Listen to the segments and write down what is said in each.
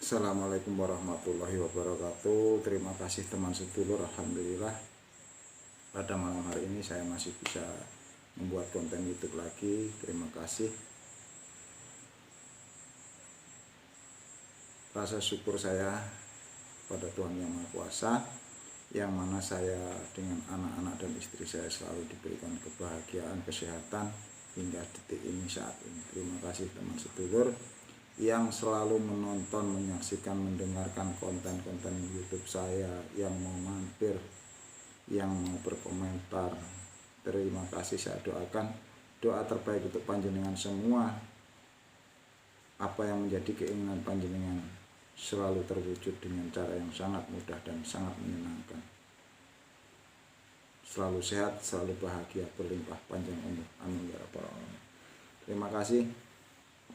Assalamualaikum warahmatullahi wabarakatuh. Terima kasih teman sedulur. Alhamdulillah pada malam hari ini saya masih bisa membuat konten YouTube lagi. Terima kasih. Rasa syukur saya pada Tuhan Yang Maha Kuasa, yang mana saya dengan anak-anak dan istri saya selalu diberikan kebahagiaan, kesehatan hingga detik ini saat ini. Terima kasih teman sedulur yang selalu menonton, menyaksikan, mendengarkan konten-konten YouTube saya, yang mau mampir, yang mau berkomentar. Terima kasih, saya doakan doa terbaik untuk panjenengan semua. Apa yang menjadi keinginan panjenengan selalu terwujud dengan cara yang sangat mudah dan sangat menyenangkan. Selalu sehat, selalu bahagia, berlimpah panjang umur. Amin ya rabbal alamin. Terima kasih.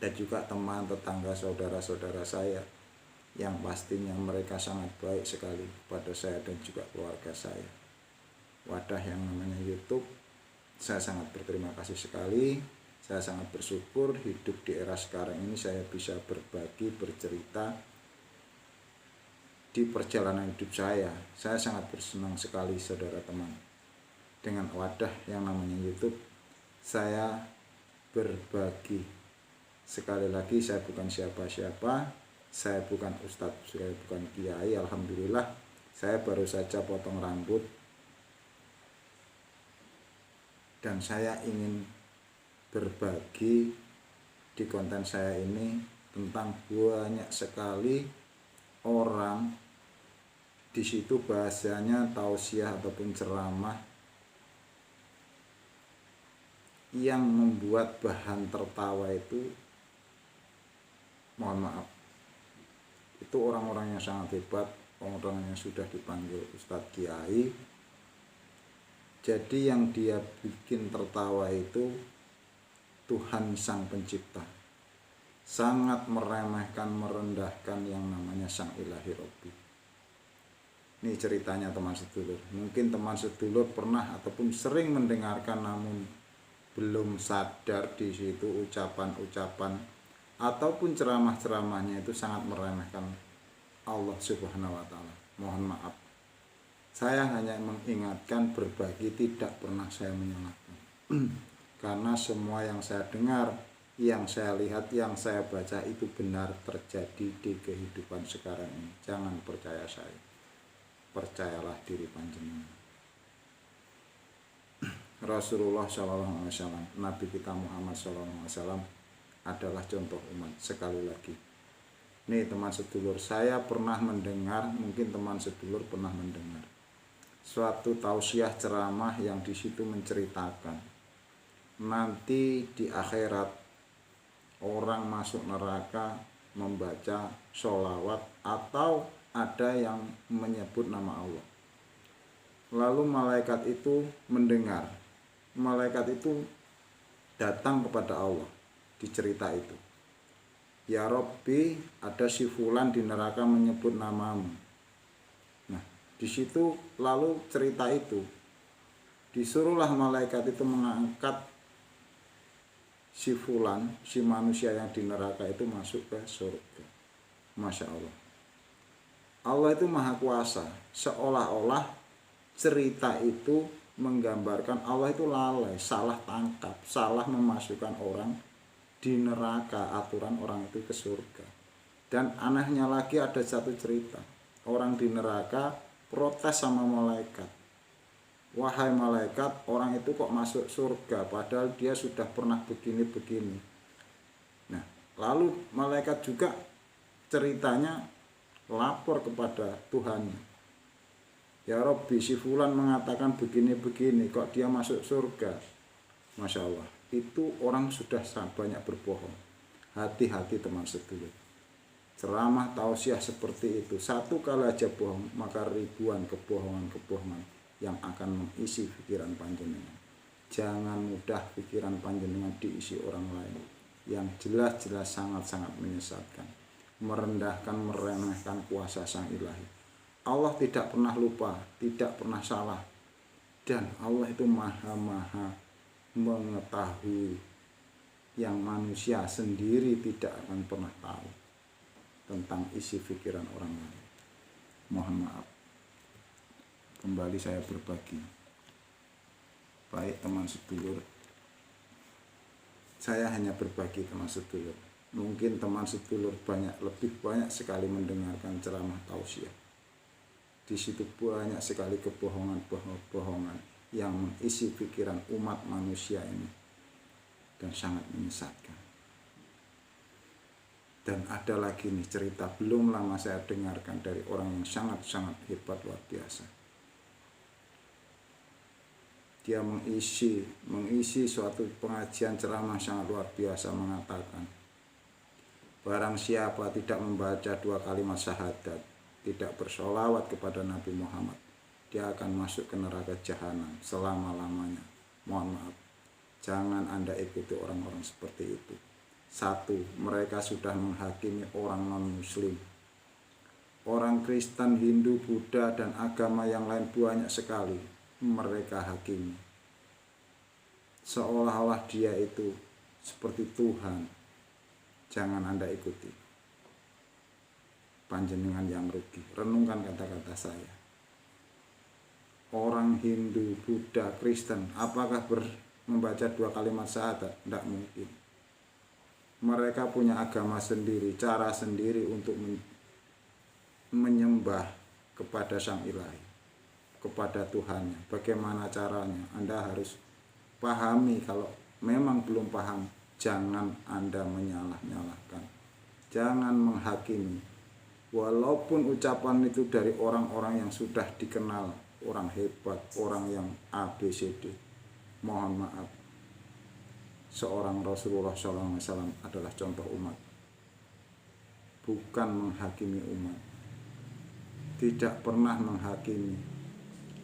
Dan juga teman, tetangga, saudara-saudara saya yang pastinya mereka sangat baik sekali pada saya dan juga keluarga saya. Wadah yang namanya YouTube, saya sangat berterima kasih sekali. Saya sangat bersyukur hidup di era sekarang ini saya bisa berbagi, bercerita di perjalanan hidup saya. Saya sangat bersenang sekali saudara teman. Dengan wadah yang namanya YouTube, saya berbagi. Sekali lagi, saya bukan siapa-siapa, saya bukan ustadz, saya bukan kiai. Alhamdulillah, saya baru saja potong rambut dan saya ingin berbagi di konten saya ini tentang banyak sekali orang di situ bahasanya tausiah ataupun ceramah yang membuat bahan tertawa itu, mohon maaf, itu orang-orang yang sangat hebat, orang-orang yang sudah dipanggil Ustadz Kiai. Jadi yang dia bikin tertawa itu Tuhan Sang Pencipta. Sangat meremehkan, merendahkan yang namanya Sang Ilahi Robbi. Ini ceritanya teman sedulur. Mungkin teman sedulur pernah ataupun sering mendengarkan namun belum sadar di situ ucapan-ucapan ataupun ceramah-ceramahnya itu sangat meremehkan Allah Subhanahu wa Ta'ala. Mohon maaf, saya hanya mengingatkan, berbagi, tidak pernah saya menyalahkan. Karena semua yang saya dengar, yang saya lihat, yang saya baca itu benar terjadi di kehidupan sekarang ini. Jangan percaya saya, percayalah diri panjenengan. Rasulullah SAW, Nabi kita Muhammad SAW adalah contoh umat. Sekali lagi, nih teman sedulur, saya pernah mendengar, mungkin teman sedulur pernah mendengar suatu tausiah ceramah yang di situ menceritakan nanti di akhirat orang masuk neraka membaca sholawat atau ada yang menyebut nama Allah. Lalu malaikat itu mendengar, malaikat itu datang kepada Allah di cerita itu. Ya Robbi, ada si fulan di neraka menyebut namamu. Nah, di situ lalu cerita itu disuruhlah malaikat itu mengangkat si fulan, si manusia yang di neraka itu masuk ke surga. Masya Allah. Allah itu maha kuasa. Seolah-olah cerita itu menggambarkan Allah itu lalai, salah tangkap, salah memasukkan orang di neraka, aturan orang itu ke surga. Dan anehnya lagi ada satu cerita, orang di neraka protes sama malaikat. Wahai malaikat, orang itu kok masuk surga padahal dia sudah pernah begini-begini. Nah, lalu malaikat juga ceritanya lapor kepada Tuhannya. Ya Robbi, si fulan mengatakan begini-begini, kok dia masuk surga. Masya Allah, itu orang sudah banyak berbohong. Hati-hati teman sedulur. Ceramah tausiah seperti itu, satu kali aja bohong, maka ribuan kebohongan-kebohongan yang akan mengisi pikiran panjenengan. Jangan mudah pikiran panjenengan diisi orang lain yang jelas-jelas sangat-sangat menyesatkan, merendahkan, meremehkan kuasa Sang Ilahi. Allah tidak pernah lupa, tidak pernah salah, dan Allah itu maha mengetahui yang manusia sendiri tidak akan pernah tahu. tentang isi pikiran orang lain. Mohon maaf. Kembali saya berbagi. Baik teman sedulur, saya hanya berbagi teman sedulur. Mungkin teman sedulur lebih banyak sekali mendengarkan ceramah tausiah. Di situ banyak sekali kebohongan yang mengisi pikiran umat manusia ini dan sangat menyesatkan. Dan ada lagi nih cerita belum lama saya dengarkan dari orang yang sangat-sangat hebat, luar biasa. Dia mengisi suatu pengajian ceramah sangat luar biasa, mengatakan, barang siapa tidak membaca 2 kalimat syahadat, tidak bersolawat kepada Nabi Muhammad, dia akan masuk ke neraka jahanam selama-lamanya. Mohon maaf, jangan Anda ikuti orang-orang seperti itu. 1, mereka sudah menghakimi orang non-muslim. Orang Kristen, Hindu, Buddha, dan agama yang lain banyak sekali mereka hakimi. Seolah-olah dia itu seperti Tuhan. Jangan Anda ikuti. Panjenengan yang rugi. Renungkan kata-kata saya. Orang Hindu, Buddha, Kristen, apakah membaca 2 kalimat syahadat? Tidak mungkin. Mereka punya agama sendiri, cara sendiri untuk menyembah kepada Sang Ilahi, kepada Tuhannya. Bagaimana caranya? Anda harus pahami. Kalau memang belum paham, jangan Anda menyalah-nyalahkan. Jangan menghakimi. Walaupun ucapan itu dari orang-orang yang sudah dikenal, orang hebat, orang yang ABCD. Mohon maaf, seorang Rasulullah SAW adalah contoh umat, bukan menghakimi umat. Tidak pernah menghakimi,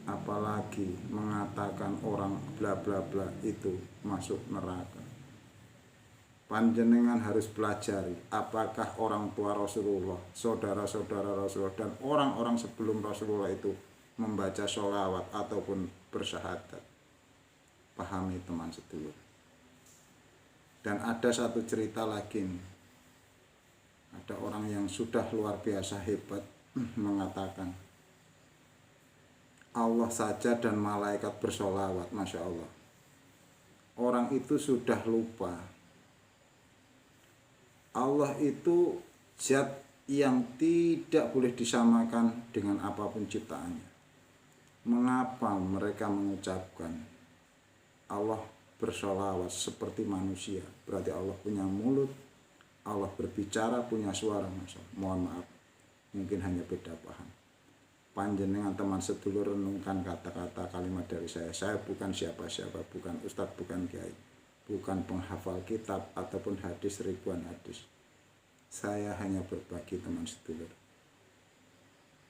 apalagi mengatakan orang bla bla bla itu masuk neraka. Panjenengan harus pelajari apakah orang tua Rasulullah, saudara-saudara Rasulullah, dan orang-orang sebelum Rasulullah itu membaca sholawat ataupun bersyahadat. Pahami teman sedulur. Dan ada satu cerita lagi nih. Ada orang yang sudah luar biasa hebat mengatakan, Allah saja dan malaikat bersolawat, Masya Allah. Orang itu sudah lupa. Allah itu zat yang tidak boleh disamakan dengan apapun ciptaannya. Mengapa mereka mengucapkan Allah bersolawat seperti manusia? Berarti Allah punya mulut, Allah berbicara, punya suara. Mohon maaf, mungkin hanya beda paham. Panjenengan teman sedulur renungkan kata-kata kalimat dari saya. Saya bukan siapa-siapa, bukan ustadz, bukan kiai, bukan penghafal kitab ataupun hadis, ribuan hadis. Saya hanya berbagi teman sedulur.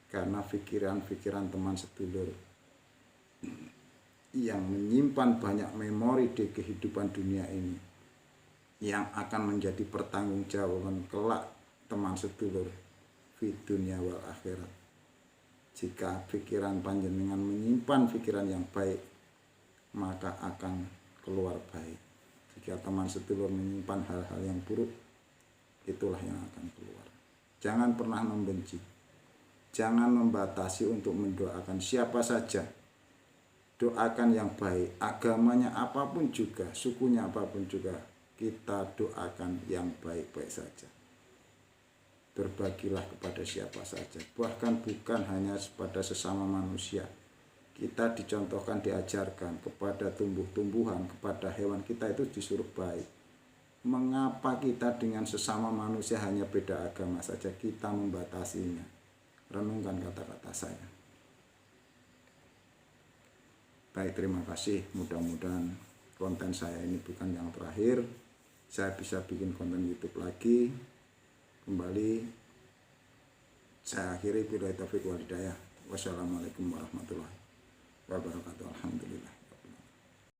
Karena pikiran-pikiran teman sedulur yang menyimpan banyak memori di kehidupan dunia ini, yang akan menjadi pertanggungjawaban kelak teman sedulur di dunia wal akhirat. Jika pikiran panjenengan menyimpan pikiran yang baik, maka akan keluar baik. Jika teman sedulur menyimpan hal-hal yang buruk, itulah yang akan keluar. Jangan pernah membenci. Jangan membatasi untuk mendoakan siapa saja. Doakan yang baik, agamanya apapun juga, sukunya apapun juga, kita doakan yang baik-baik saja. Berbagilah kepada siapa saja, bahkan bukan hanya kepada sesama manusia. Kita dicontohkan, diajarkan kepada tumbuh-tumbuhan, kepada hewan, kita itu disuruh baik. Mengapa kita dengan sesama manusia hanya beda agama saja kita membatasinya? Renungkan kata-kata saya. Baik, terima kasih. Mudah-mudahan konten saya ini bukan yang terakhir. Saya bisa bikin konten YouTube lagi. Kembali saya akhiri, billahi taufiq wal hidayah. Wassalamualaikum warahmatullahi wabarakatuh. Alhamdulillah.